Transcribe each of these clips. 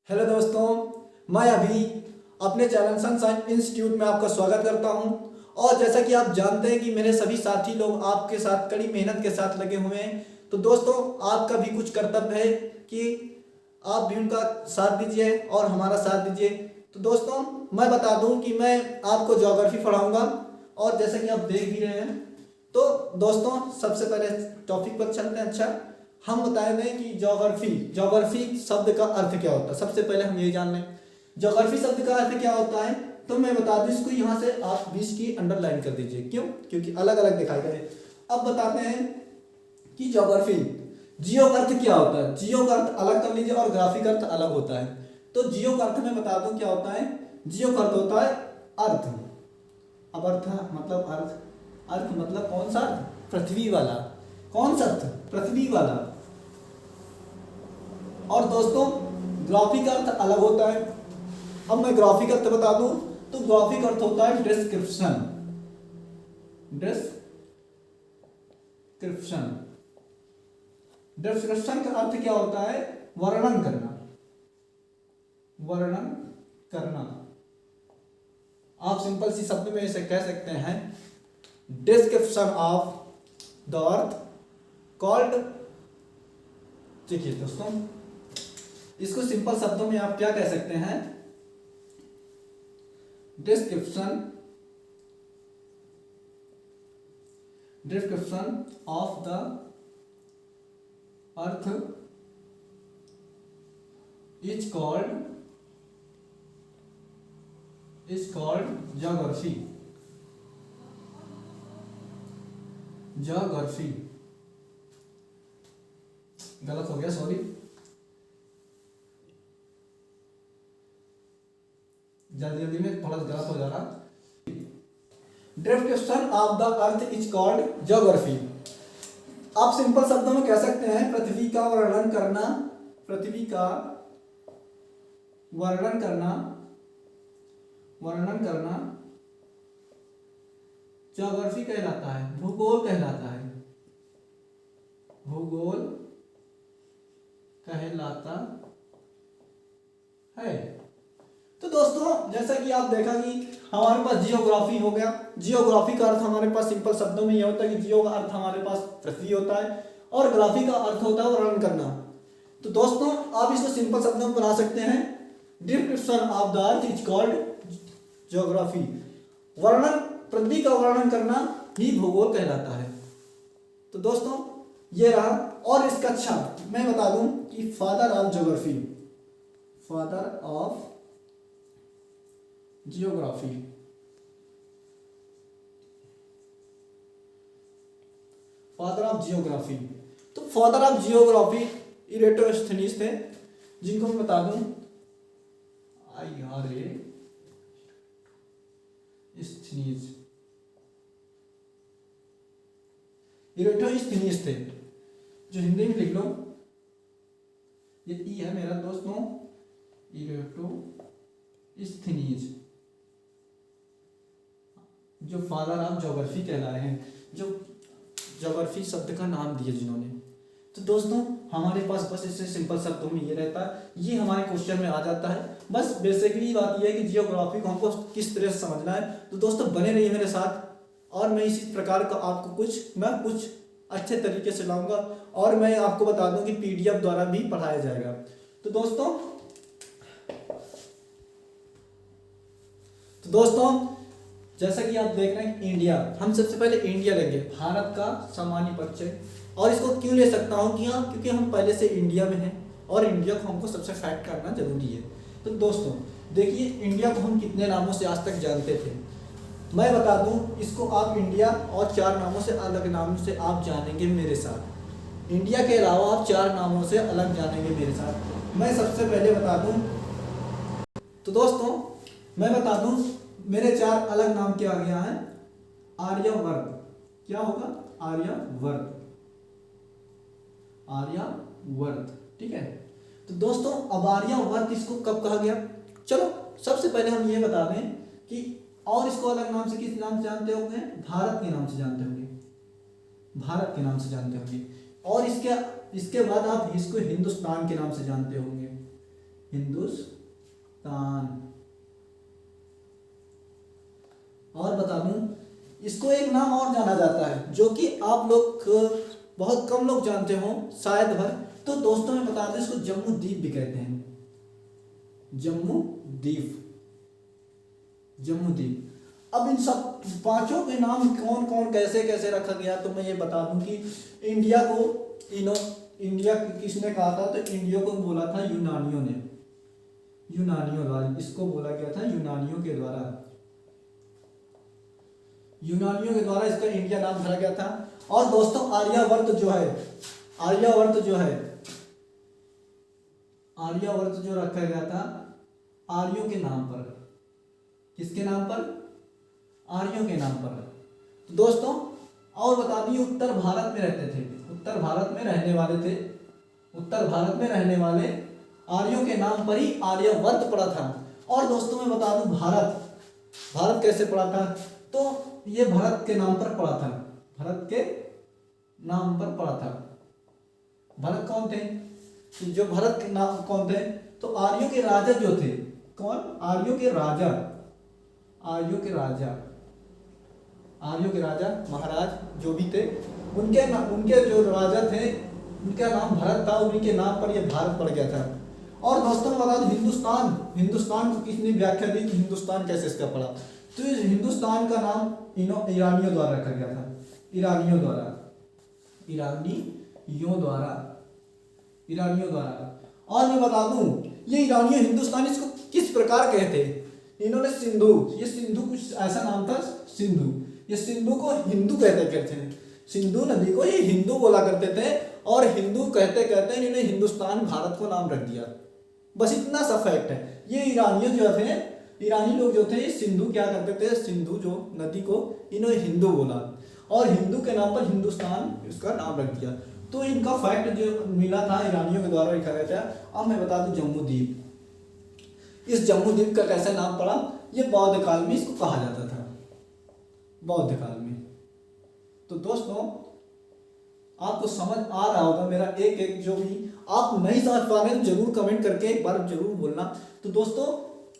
Hello दोस्तों, मैं अभी अपने चैनल सनशाइन इंस्टीट्यूट में आपका स्वागत करता हूं। और जैसा कि आप जानते हैं कि मेरे सभी साथी लोग आपके साथ कड़ी मेहनत के साथ लगे हुए हैं, तो दोस्तों आपका भी कुछ कर्तव्य है कि आप भी उनका साथ दीजिए और हमारा साथ दीजिए। तो दोस्तों मैं बता दूं कि मैं आपको ज्योग्राफी पढ़ाऊंगा, और जैसा कि आप देख भी रहे हैं, तो दोस्तों सबसे पहले टॉपिक पर चलते हैं। अच्छा, हम बताएंगे कि ज्योग्राफी ज्योग्राफी शब्द का अर्थ क्या होता है। सबसे पहले हम ये जान लें ज्योग्राफी शब्द का अर्थ क्या होता है। तो मैं बता दूं, इसको यहाँ से आप 20 की अंडरलाइन कर दीजिए। क्यों? क्योंकि अलग अलग दिखाई दे। अब बताते हैं कि ज्योग्राफी जियो का अर्थ क्या होता है। जियो का अर्थ अलग कर लीजिए और ग्राफिक अर्थ अलग होता है। तो जियो का अर्थ मैं बता दूं क्या होता है। जियो का अर्थ होता है अर्थ। अब अर्थ मतलब अर्थ मतलब कौन सा अर्थ? पृथ्वी वाला। कौन सा अर्थ? पृथ्वी वाला। और दोस्तों ग्राफिक अर्थ अलग होता है। अब मैं ग्राफिक अर्थ बता दूं, तो ग्राफिक अर्थ होता है डिस्क्रिप्शन। डिस्क्रिप्शन डिस्क्रिप्शन का अर्थ क्या होता है? वर्णन करना। वर्णन करना। आप सिंपल सी शब्द में इसे कह सकते हैं description of the earth called. देखिए दोस्तों, इसको सिंपल शब्दों में आप क्या कह सकते हैं? Description of the earth is called geography. Geography गलत हो गया, सॉरी। जल्दी जल्दी में थोड़ा गलत हो जा रहा। Description of the earth is called geography. आप सिंपल शब्दों में कह सकते हैं पृथ्वी का वर्णन करना। पृथ्वी का वर्णन करना ज्योग्राफी कहलाता है, भूगोल कहलाता है। भूगोल कहलाता है। तो दोस्तों जैसा कि आप देखा कि हमारे पास जियोग्राफी हो गया। जियोग्राफी का अर्थ हमारे पास सिंपल शब्दों में यह होता है कि जियो का अर्थ हमारे पास पृथ्वी होता है और ग्राफी का अर्थ होता है वर्णन करना। तो दोस्तों आप इसको सिंपल शब्दों में बना सकते हैं description of the earth is called geography. वर्णन, पृथ्वी का वर्णन करना ही भूगोल कहलाता है। तो दोस्तों ये रहा। और इसका अच्छा मैं बता दूं कि father of geography, father of geography, father of geography. तो फादर ऑफ जियोग्राफी इरेटोस्थेनीज थे, जिनको मैं बता दूं इरेटोस्थेनीज थे, जो हिंदी में लिख लो। ये ई है मेरा दोस्तों, इरेटोस्थेनीज, जो फादर ऑफ ज्योग्राफी कहला रहे हैं, जो ज्योग्राफी शब्द का नाम दिया जिन्होंने। तो दोस्तों हमारे पास बस इससे सिंपल शब्दों में ये रहता है, ये हमारे क्वेश्चन में आ जाता है। बस बेसिकली बात ये है कि जियोग्राफी को हमको किस तरह से समझना है। तो दोस्तों बने रहिए मेरे साथ, और मैं इसी प्रकार का आपको कुछ अच्छे तरीके से लाऊंगा, और मैं आपको बता दूं कि पीडीएफ द्वारा भी पढ़ाया जाएगा। तो दोस्तों जैसा कि आप देख रहे हैं इंडिया, हम सबसे पहले इंडिया लेंगे, भारत का सामान्य परिचय। और इसको क्यों ले सकता हूँ कि हाँ, क्योंकि हम पहले से इंडिया में हैं और इंडिया को हमको सबसे फैक्ट करना जरूरी है। तो दोस्तों देखिए, इंडिया को हम कितने नामों से आज तक जानते थे। मैं बता दूं, इसको आप इंडिया और 4 नामों से, अलग नामों से आप जानेंगे मेरे साथ। इंडिया के अलावा आप 4 नामों से अलग जानेंगे मेरे साथ। मैं सबसे पहले बता दूं, तो दोस्तों मैं बता दूं मेरे 4 अलग नाम क्या आ गया है। आर्यवर्त। क्या होगा? आर्यवर्त। आर्यवर्त, ठीक है। तो दोस्तों अब आर्यवर्त इसको कब कहा गया? चलो सबसे पहले हम ये बता दें कि, और इसको अलग नाम से किस नाम से जानते होंगे? भारत के नाम से जानते होंगे। भारत के नाम से जानते होंगे। और इसके बाद आप इसको हिंदुस्तान के नाम से जानते होंगे। हिंदुस्तान। और बता दूं, इसको एक नाम और जाना जाता है जो कि आप लोग बहुत कम लोग जानते हो शायद भर। तो दोस्तों मैं बता दूं, इसको जम्मू द्वीप भी कहते हैं। जम्मू द्वीप, जम्मू द्वीप। अब इन सब पांचों के नाम कौन कौन कैसे कैसे रखा गया, तो मैं ये बता दूं कि इंडिया को इंडिया किसने कहा था, तो इंडिया को बोला था यूनानियों ने, यूनानियों द्वारा इसको बोला गया था, यूनानियों के द्वारा, यूनानियों के द्वारा इसका इंडिया नाम धरा गया था। और दोस्तों आर्यावर्त जो है, आर्यावर्त जो है, आर्यावर्त जो रखा गया था आर्यों के नाम पर। किसके नाम पर? आर्यों के नाम पर। तो दोस्तों और बता दिए, उत्तर भारत में रहते थे, उत्तर भारत में रहने वाले थे, उत्तर भारत में रहने वाले आर्यों के नाम पर ही आर्यावर्त पड़ा था। और दोस्तों मैं बता दूं, भारत, भारत कैसे पड़ा था, तो ये भरत के नाम पर पड़ा था, भरत के नाम पर पड़ा था। भरत कौन थे? जो भरत के नाम कौन थे, तो आर्यों के राजा जो थे, कौन? आर्यों के राजा, आर्यों के राजा, आर्यों के राजा महाराज जो भी थे, उनके जो राजा थे उनका नाम भरत था, उन्हीं के नाम पर यह भारत पड़ गया था। और दोस्तों मैं बता दूं, हिंदुस्तान, हिंदुस्तान को किसने व्याख्या दी कि हिंदुस्तान कैसे इसका पड़ा, तो इस हिंदुस्तान का नाम ईरानियों द्वारा रखा गया था, ईरानियों द्वारा, ईरानियों द्वारा, ईरानियों द्वारा। और मैं बता दूं, ये ईरानियों हिंदुस्तानी इसको किस प्रकार कहते, इन्होंने सिंधु, ये सिंधु कुछ ऐसा नाम था, सिंधु, ये सिंधु को हिंदू कहते थे, सिंधु नदी को ये हिंदू बोला करते थे। और हिंदू कहते कहते इन्होंने हिंदुस्तान भारत को नाम रख दिया, बस इतना सा फैक्ट है। ये ईरानियों जो थे, ईरानी लोग जो थे, सिंधु क्या करते थे, सिंधु जो नदी को इन्होंने हिंदू बोला और हिंदू के नाम पर हिंदुस्तान इसका नाम रख दिया। तो इनका फैक्ट जो मिला था ईरानियों के द्वारा लिखा गया था। अब मैं बता दूं जम्मू द्वीप, इस जम्मू द्वीप का कैसा नाम पड़ा, ये बौद्ध काल में इसको कहा जाता था, बौद्ध काल में। तो दोस्तों आपको समझ आ रहा होगा मेरा एक एक, जो भी आप नहीं समझ पा रहे हैं जरूर कमेंट करके एक बार जरूर बोलना। तो दोस्तों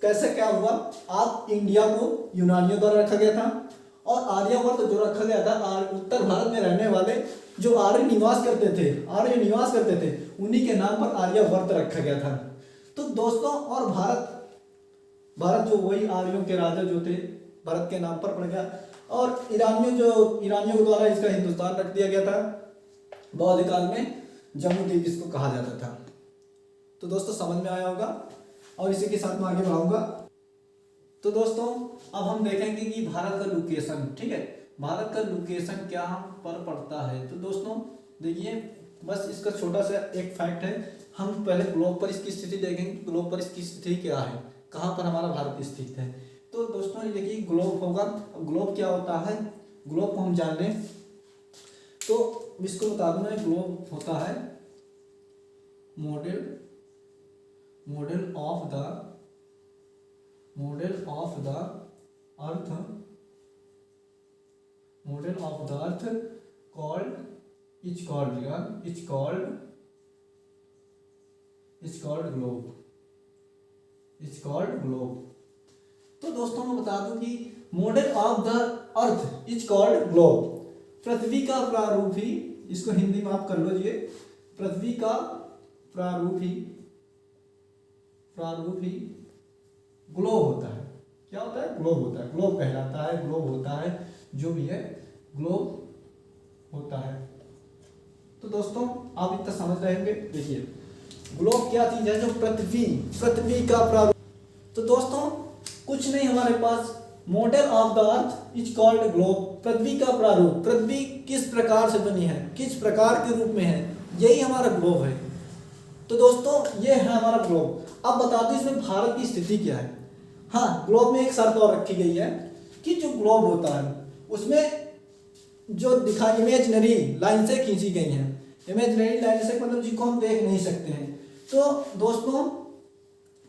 कैसे क्या हुआ, आप इंडिया को यूनानियों द्वारा रखा गया था और आर्यावर्त जो रखा गया था उत्तर भारत में रहने वाले जो आर्य निवास करते थे, आर्य निवास करते थे, उन्हीं के नाम पर आर्यावर्त रखा गया था। तो दोस्तों और भारत जो वही आर्यों के राजा जो थे, भारत के नाम पर पड़ गया। और ईरानियों के द्वारा इसका हिंदुस्तान रख दिया गया था। बौद्ध काल में जम्मू द्वीप इसको कहा जाता था। तो दोस्तों समझ में आया होगा और इसी के साथ मैं आगे बढ़ाऊंगा। तो दोस्तों अब हम देखेंगे कि भारत का लोकेशन, ठीक है, भारत का लोकेशन क्या पर पड़ता है। तो दोस्तों देखिए, बस इसका छोटा सा एक फैक्ट है। हम पहले ग्लोब पर इसकी स्थिति देखेंगे, ग्लोब पर इसकी स्थिति क्या है, कहाँ पर हमारा भारत स्थित है। तो दोस्तों ये देखिए ग्लोब होगा, ग्लोब क्या होता है, ग्लोब को हम जान लें तो इसको बता दूं मैं, ग्लोब होता है model of the earth called globe. तो दोस्तों मैं बता दूं कि model of the earth is called globe. पृथ्वी का प्रारूप ही, इसको हिंदी में आप कर लीजिए, पृथ्वी का प्रारूप ही ग्लोब होता है। क्या होता है? ग्लोब होता है, ग्लोब कहलाता है, ग्लोब होता है, जो भी है ग्लोब होता है। तो दोस्तों आप इतना समझ रहे होंगे। देखिए ग्लोब क्या चीज है, जो पृथ्वी का प्रारूप। तो दोस्तों कुछ नहीं, हमारे पास model of the earth is called globe, पृथ्वी का प्रारूप, पृथ्वी किस प्रकार से बनी है, किस प्रकार के रूप में है, यही हमारा ग्लोब है। तो दोस्तों ये है हमारा ग्लोब। अब बता दो इसमें भारत की स्थिति क्या है। हाँ, ग्लोब में एक शर्त और रखी गई है कि जो ग्लोब होता है उसमें जो दिखा इमेजिनरी लाइन से खींची गई हैं, इमेजिनरी लाइन से मतलब जिसको हम देख नहीं सकते हैं। तो दोस्तों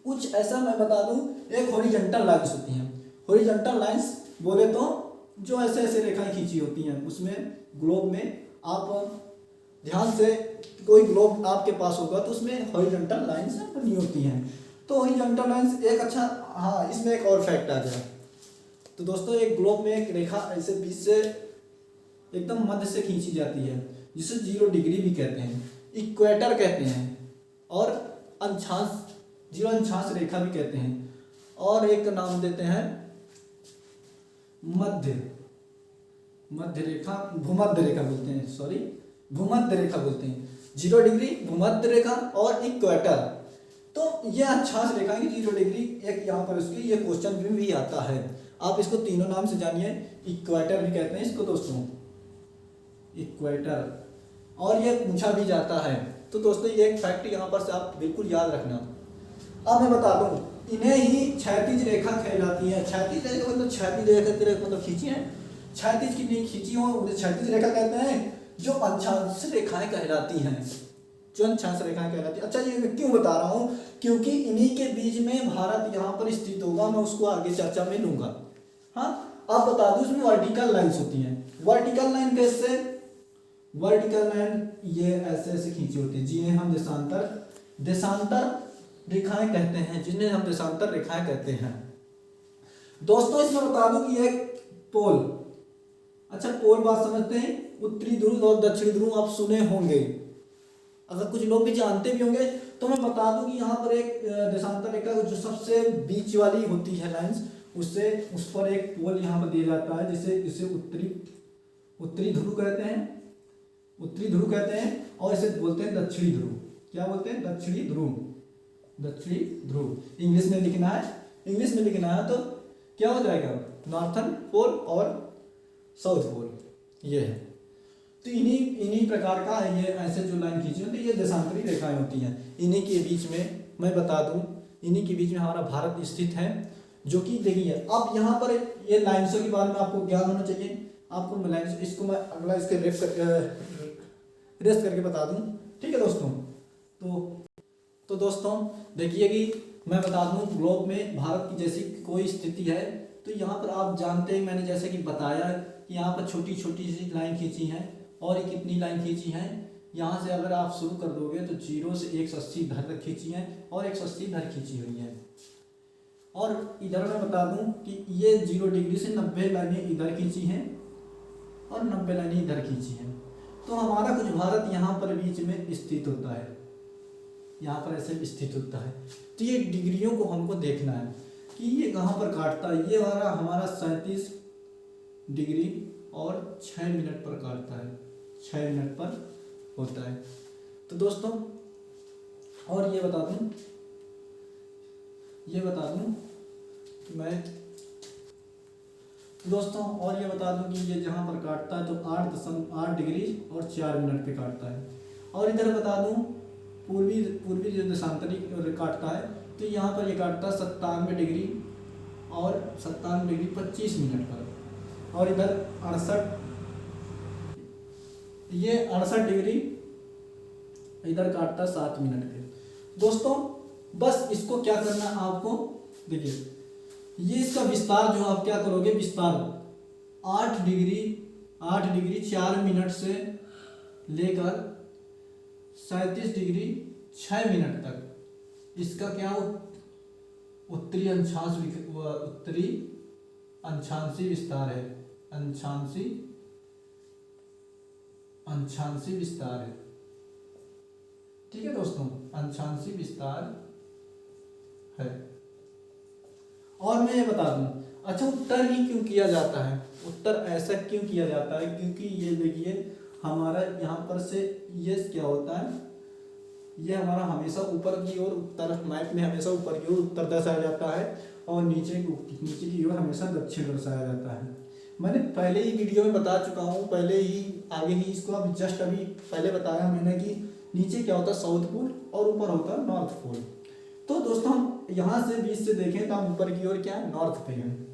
कुछ ऐसा मैं बता दूं, एक हॉरिजॉन्टल लाइन्स होती हैं, हॉरिजॉन्टल लाइन्स बोले तो जो ऐसे ऐसे रेखाएं खींची होती हैं, उसमें ग्लोब में आप ध्यान से, कोई ग्लोब आपके पास होगा तो उसमें हॉरिजॉन्टल लाइन्स बनी होती हैं। तो हॉरिजॉन्टल लाइंस एक अच्छा, हाँ इसमें एक और फैक्ट आ गया। तो दोस्तों एक ग्लोब में एक रेखा ऐसे बीच से एकदम मध्य से खींची जाती है जिसे 0 डिग्री भी कहते हैं, इक्वेटर कहते हैं, और अंशांश 0 अंशांश रेखा भी कहते हैं, और एक नाम देते हैं मध्य रेखा, भूमध्य रेखा बोलते हैं, सॉरी भूमध्य रेखा बोलते हैं। 0 डिग्री, भूमध्य रेखा और इक्वेटर। तो ये अक्षांश रेखा की 0 डिग्री, एक यहाँ पर उसकी ये क्वेश्चन में भी आता है। आप इसको तीनों नाम से जानिए, इक्वेटर भी कहते हैं इसको दोस्तों, इक्वेटर, और ये पूछा भी जाता है। तो दोस्तों ये एक फैक्ट यहाँ पर से आप बिल्कुल याद रखना। अब मैं बता दूं, इन्हें ही क्षैतिज रेखा कहलाती है। क्षैतिज रेखा मतलब क्षैतिज रेखा मतलब खींची है, क्षैतिज की नहीं खींची हो उन्हें क्षैतिज रेखा कहते हैं, जो अंशांश रेखाएं कहलाती हैं, जो अंशांश रेखाएं कहलाती है। अच्छा ये मैं क्यों बता रहा हूँ, क्योंकि इन्हीं के बीच में भारत यहाँ पर स्थित होगा, मैं उसको आगे चर्चा में लूंगा। हाँ आप बता दूं, इसमें वर्टिकल लाइन्स होती हैं। वर्टिकल लाइन कैसे, वर्टिकल लाइन ये ऐसे ऐसे खींची होती है, जिन्हें हम देशांतर रेखाएं कहते हैं, जिन्हें हम देशांतर रेखाएं कहते हैं। दोस्तों इसमें बता दूं कि एक पोल, अच्छा पोल बात समझते हैं, उत्तरी ध्रुव और दक्षिणी ध्रुव आप सुने होंगे, अगर कुछ लोग भी जानते भी होंगे तो मैं बता दूं कि यहाँ पर एक देशांतर रेखा जो सबसे बीच वाली होती है लाइंस, उससे उस पर एक पोल यहाँ पर दिया जाता है, जिसे उत्तरी ध्रुव कहते हैं, उत्तरी ध्रुव कहते हैं, और इसे बोलते हैं दक्षिणी ध्रुव। क्या बोलते हैं, दक्षिणी ध्रुव, दक्षिणी ध्रुव। इंग्लिश में लिखना है तो क्या हो जाएगा, नॉर्थर्न पोल और साउथ पोल, ये है। तो इन्हीं प्रकार का ये ऐसे जो लाइन खींची होती है, ये देशांतरी रेखाएं होती हैं। इन्हीं के बीच में मैं बता दूं, इन्हीं के बीच में हमारा भारत स्थित है, जो कि देखिए अब यहाँ पर ये लाइन्सों के बारे में आपको ज्ञान होना चाहिए। आपको मैं लाइन्स, इसको मैं अगला इसके रेस्ट करके बता दूं, ठीक है दोस्तों। तो दोस्तों देखिए कि मैं बता दूं, ग्लोब में भारत की जैसी कोई स्थिति है, तो यहाँ पर आप जानते हैं, मैंने जैसे कि बताया कि यहाँ पर छोटी छोटी सी लाइन खींची है, और ये कितनी लाइन खींची है, यहाँ से अगर आप शुरू कर दोगे तो 0 से 180 इधर तक खींची है, और 180 इधर खींची हुई है। और इधर मैं बता दूं कि ये 0 डिग्री से 90 लाइनें इधर खींची हैं, और 90 लाइनें इधर खींची हैं। तो हमारा कुछ भारत यहाँ पर बीच में स्थित होता है, यहाँ पर ऐसे स्थित होता है। तो ये डिग्रियों को हमको देखना है कि ये कहाँ पर काटता है। ये हमारा 37 डिग्री और 6 मिनट पर काटता है, 6 मिनट पर होता है। तो दोस्तों और ये बता दूं कि मैं दोस्तों और ये बता दूं कि ये जहाँ पर काटता है तो 8.8 डिग्री और 4 मिनट पे काटता है। और इधर बता दूं पूर्वी जो देशांतरी काटता है, तो यहाँ पर ये काटता है 97 डिग्री और 97 डिग्री 25 मिनट पर, और इधर 68 डिग्री इधर काटता 7 मिनट पे। दोस्तों बस इसको क्या करना है आपको, देखिए ये इसका विस्तार जो आप क्या करोगे, विस्तार 8 डिग्री 4 मिनट से लेकर 37 डिग्री 6 मिनट तक इसका क्या उत्तरी अंशांशी विस्तार है, अंशांशी विस्तार है। ठीक है दोस्तों, अंशांशी विस्तार है। और मैं ये बता दूं, अच्छा उत्तर ही क्यों किया जाता है, उत्तर ऐसा क्यों किया जाता है, क्योंकि ये देखिए हमारा यहाँ पर से ये क्या होता है, ये हमारा हमेशा ऊपर की ओर, उत्तर मैप में हमेशा ऊपर की ओर उत्तर दर्शाया जाता है, और नीचे की ओर हमेशा दक्षिण दर्शाया जाता है। मैंने पहले ही वीडियो में बता चुका हूँ, पहले ही आगे ही इसको अब जस्ट अभी पहले बताया मैंने कि नीचे क्या होता है साउथ पोल और ऊपर होता है नॉर्थ पोल। तो दोस्तों हम यहाँ से बीच से देखें तो हम ऊपर की ओर क्या है, नॉर्थ पे हैं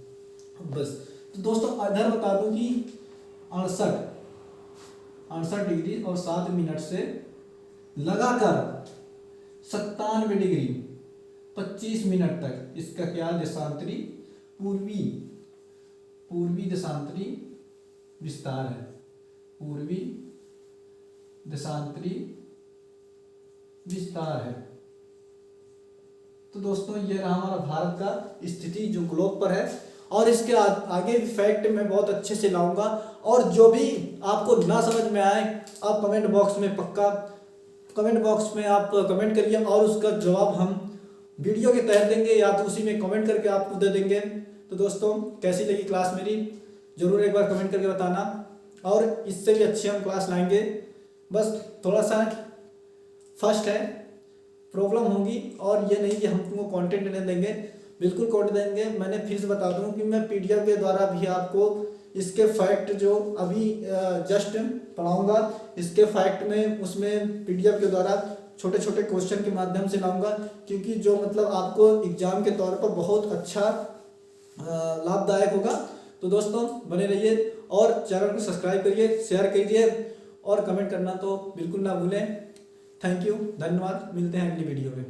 बस। तो दोस्तों इधर बता दूं कि 68 डिग्री और 7 मिनट से लगाकर 97 डिग्री 25 मिनट तक इसका क्या देशांतरी पूर्वी देशांतरी विस्तार है, पूर्वी देशांतरी विस्तार है। तो तो दोस्तों ये रहा हमारा भारत का स्थिति जो ग्लोब पर है, और इसके आगे भी फैक्ट मैं बहुत अच्छे से लाऊंगा। और जो भी आपको ना समझ में आए आप कमेंट बॉक्स में पक्का कमेंट बॉक्स में आप कमेंट करिए, और उसका जवाब हम वीडियो के तहत देंगे या तो उसी में कमेंट करके आपको दे देंगे। तो दोस्तों कैसी लगी क्लास मेरी ज़रूर एक बार कमेंट करके बताना, और इससे भी अच्छी हम क्लास लाएंगे। बस थोड़ा सा फर्स्ट है प्रॉब्लम होगी, और ये नहीं कि हम तुमको कंटेंट नहीं देंगे, बिल्कुल कंटेंट देंगे। मैंने फिर से बता दूं कि मैं पीडीएफ के द्वारा भी आपको इसके फैक्ट जो अभी जस्ट पढ़ाऊंगा, इसके फैक्ट में उसमें पीडीएफ के द्वारा छोटे छोटे क्वेश्चन के माध्यम से लाऊंगा, क्योंकि जो मतलब आपको एग्जाम के तौर पर बहुत अच्छा लाभदायक होगा। तो दोस्तों बने रहिए और चैनल को सब्सक्राइब करिए, शेयर करिए और कमेंट करना तो बिल्कुल ना भूलें। थैंक यू, धन्यवाद, मिलते हैं अगली वीडियो में।